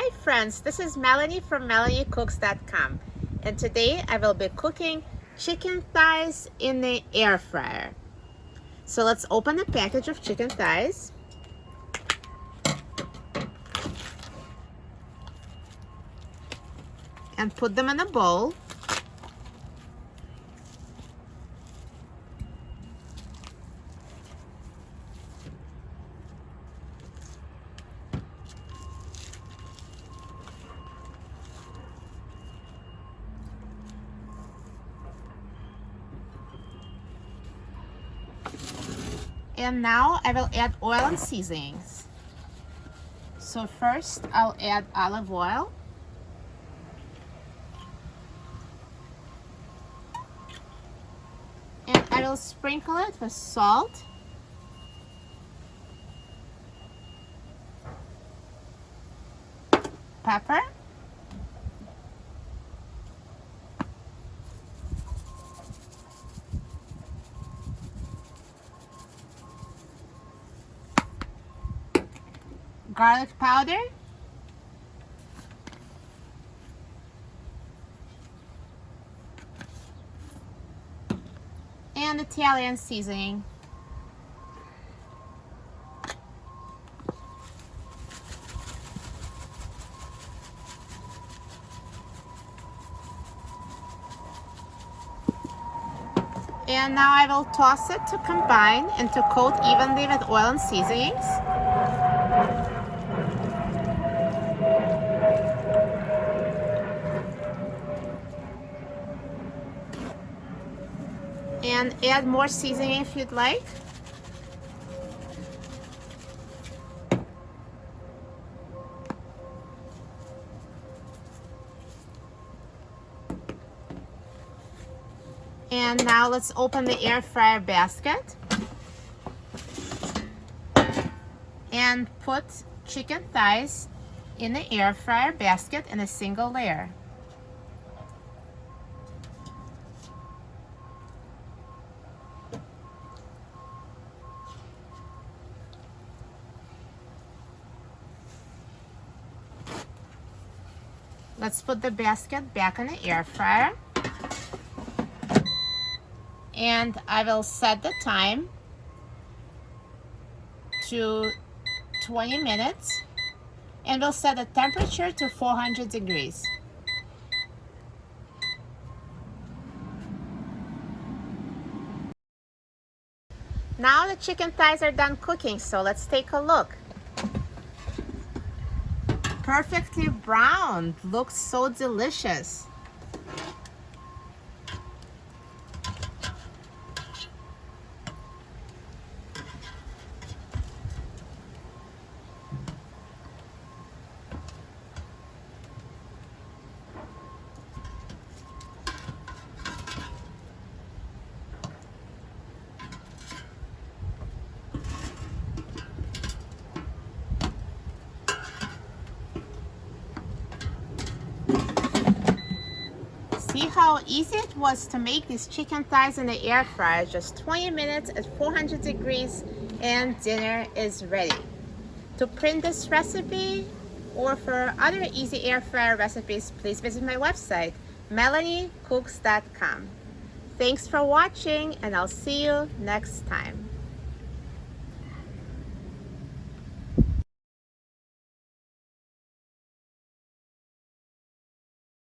Hi friends, this is Melanie from MelanieCooks.com, and today I will be cooking chicken thighs in the air fryer. So let's open a package of chicken thighs. And put them in a bowl. And now I will add oil and seasonings. So first I'll add olive oil. And I will sprinkle it with salt. Pepper. Garlic powder. And Italian seasoning. And now I will toss it to combine and to coat evenly with oil and seasonings. And add more seasoning if you'd like. And now let's open the air fryer basket and put chicken thighs in the air fryer basket in a single layer. Let's put the basket back in the air fryer. And I will set the time to 20 minutes. And we'll set the temperature to 400 degrees. Now the chicken thighs are done cooking, so let's take a look. Perfectly browned, looks so delicious. See how easy it was to make these chicken thighs in the air fryer. Just 20 minutes at 400 degrees and dinner is ready. To print this recipe or for other easy air fryer recipes, please visit my website, MelanieCooks.com. Thanks for watching, and I'll see you next time.